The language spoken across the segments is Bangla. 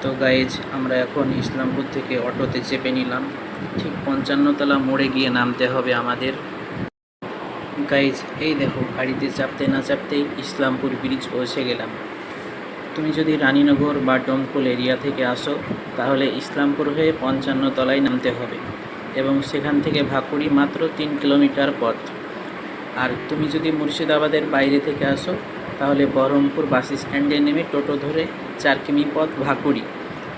তো গাইজ আমরা এখন ইসলামপুর থেকে অটোতে চেপে নিলাম। ঠিক 55 তলা মোড়ে গিয়ে নামতে হবে আমাদের। গাইজ এই দেখো, গাড়িতে চাপতে না চাপতেই ইসলামপুর ব্রিজ পৌঁছে গেলাম। তুমি যদি রানীনগর বা ডোমকল এরিয়া থেকে আসো তাহলে ইসলামপুর হয়ে 55 তলায় নামতে হবে এবং সেখান থেকে ভাকুড়ি মাত্র 3 কিলোমিটার পথ। আর তুমি যদি মুর্শিদাবাদের বাইরে থেকে আসো তাহলে বহরমপুর বাস স্ট্যান্ডে নেমে টোটো ধরে 4 কিমি পথ ভাকুড়ি।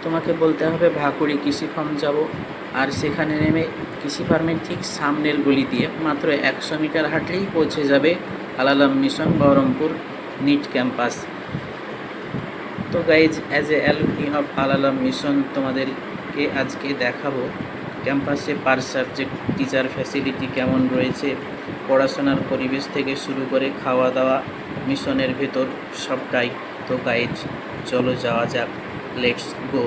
তোমাকে বলতে হবে ভাকুড়ি কৃষি ফার্ম যাব, আর সেখানে নেমে কৃষি ফার্মের ঠিক সামনের গলি দিয়ে মাত্র 100 মিটার হাঁটলেই পৌঁছে যাবে Al Alam mission Baharampur NEET campus. তো guys, as a alumni of Al Alam mission তোমাদেরকে আজকে দেখাবো ক্যাম্পাসে পার সাবজেক্ট টিচার ফ্যাসিলিটি কেমন রয়েছে, পড়াশোনার পরিবেশ থেকে শুরু করে খাওয়া দাওয়া, মিশনের ভেতর সবটাই। তো গাইজ চলো যাওয়া যাক, let's go.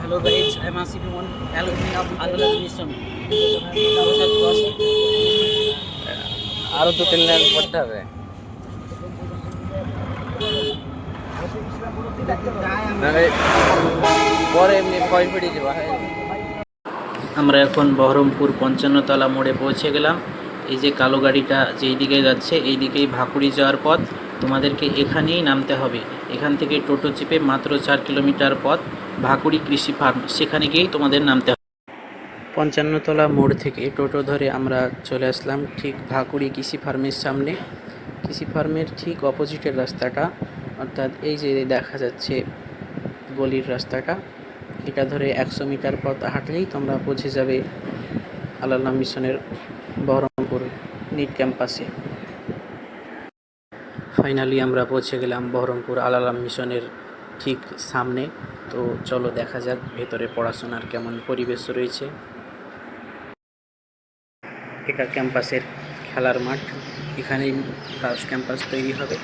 Hello guys, I am Asif Imon, alumni of Al Alam mission. আরো 2-3 লাইন পড়তে হবে। পরে এমনি ভয় ফিরে যাবো। আমরা এখন বহরমপুর 55 তলা মোড়ে পৌঁছে গেলাম। এই যে কালো গাড়িটা যেই দিকে যাচ্ছে এই দিকেই ভাকুড়ি যাওয়ার পথ। তোমাদেরকে এখানেই নামতে হবে। এখান থেকে টোটো চেপে মাত্র 4 কিলোমিটার পথ ভাকুড়ি কৃষি ফার্ম, সেখানে গিয়েই তোমাদের নামতে হবে। 55 তলা মোড় থেকে টোটো ধরে আমরা চলে আসলাম ঠিক ভাকুড়ি কৃষি ফার্মের সামনে। কৃষি ফার্মের ঠিক অপোজিটের রাস্তাটা, অর্থাৎ এই যে দেখা যাচ্ছে গলির রাস্তাটা, এটা ধরে 100 মিটার পথ হাঁটলেই তোমরা পৌঁছে যাবে আল-আলাম মিশনের বহরমপুর নিট ক্যাম্পাসে। ফাইনালি আমরা পৌঁছে গেলাম বহরমপুর আল-আলাম মিশনের ঠিক সামনে। তো চলো দেখা যাক ভেতরে পড়াশোনার কেমন পরিবেশ রয়েছে। এটা ক্যাম্পাসের খেলার মাঠ, এখানেই গার্লস ক্যাম্পাস তৈরি হবে।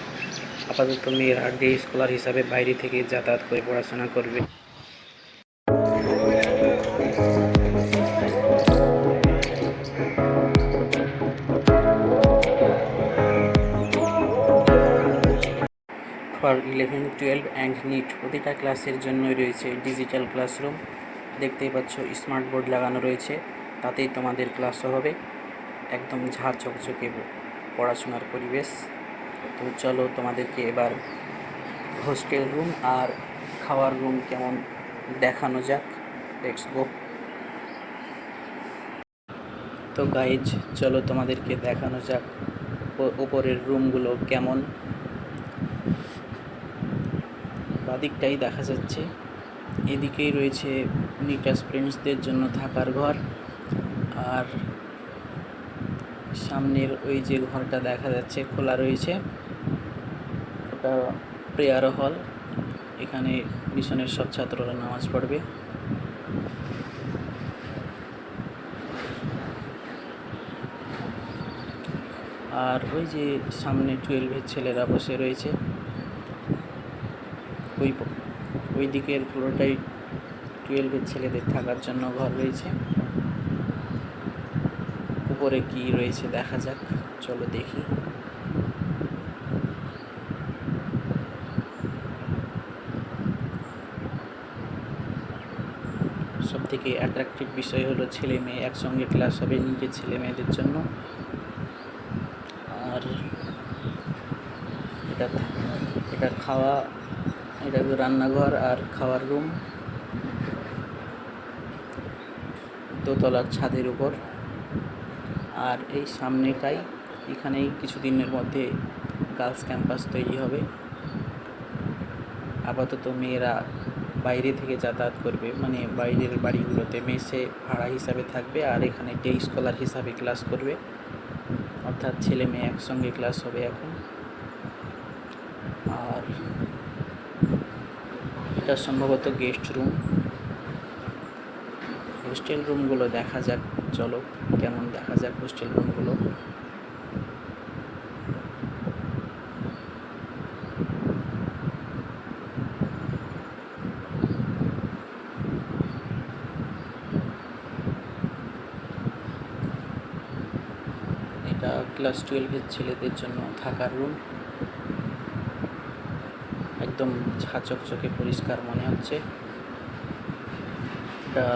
আপাতত মেয়েরা ডে স্কলার হিসাবে বাইরে থেকে যাতায়াত করে পড়াশোনা করবে। ফর 11, 12 অ্যান্ড নিট প্রতিটা ক্লাসের জন্যই রয়েছে ডিজিটাল ক্লাসরুম। দেখতেই পাচ্ছ স্মার্ট বোর্ড লাগানো রয়েছে, তাতেই তোমাদের ক্লাসও হবে। একদম ঝাঁ চকচকে পড়াশোনার পরিবেশ। তো চলো তোমাদেরকে এবার হোস্টেল রুম আর খাওয়ার রুম কেমন দেখানো যাক, লেটস গো। তো গাইজ চলো তোমাদেরকে দেখানো যাক ওপরের রুমগুলো কেমন। বাদিকটাই দেখা যাচ্ছে, এদিকেই রয়েছে নিট অ্যাসপিরেন্টসদের জন্য থাকার ঘর, আর সামনের ওই যে ঘরটা দেখা যাচ্ছে খোলা রয়েছে ওটা প্রেয়ার হল, এখানে মিশনের সব ছাত্ররা নামাজ পড়বে। আর ওই যে সামনে 12-এর ছেলেরা বসে রয়েছে, ওই দিকের পুরোটাই 12-এর ছেলেদের থাকার জন্য ঘর রয়েছে। উপরে কি রয়েছে দেখা যাক, চলো দেখি। সব থেকে অ্যাট্রাকটিভ বিষয় হলো ছেলে মেয়ে একসঙ্গে ক্লাস হবে নিজের ছেলে মেয়েদের জন্য। আর এটা খাওয়া, এটা রান্নাঘর আর খাওয়ার রুম, দোতলার ছাদের উপর। আর এই সামনেটাই, এখানেই কিছুদিনের মধ্যে গার্লস ক্যাম্পাস তৈরি হবে। আপাতত মেয়েরা বাইরে থেকে যাতায়াত করবে, মানে বাইরের বাড়িগুলোতে মেসে ভাড়া হিসাবে থাকবে, আর এখানে ডে স্কলার হিসাবে ক্লাস করবে, অর্থাৎ ছেলে মেয়ে একসঙ্গে ক্লাস হবে এখন। আর এটা সম্ভবত গেস্ট রুম। হোস্টেল রুমগুলো দেখা যাক, চলো কেমন দেখা যাক হোস্টেল রুমগুলো। এটা ক্লাস 12-এর ছেলেদের জন্য থাকার রুম। একদম ঝাঁচকচকে পরিষ্কার মনে হচ্ছে। এটা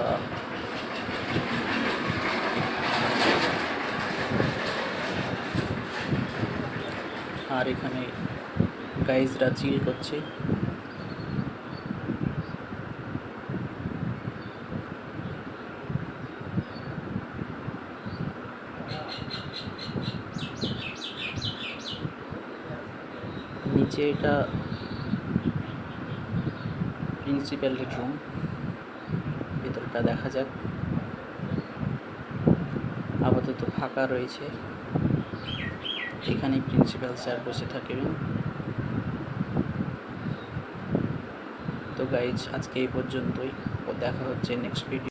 আর এখানে গাইজরা চিল করছে। নিচে এটা প্রিন্সিপালের রুম, ভেতরটা দেখা যাক। আপাতত ফাঁকা রয়েছে, এখানে প্রিন্সিপাল স্যার বসে থাকবেন। তো গাইজ আজকে এই পর্যন্তই, দেখা হচ্ছে নেক্সট ভিডিও।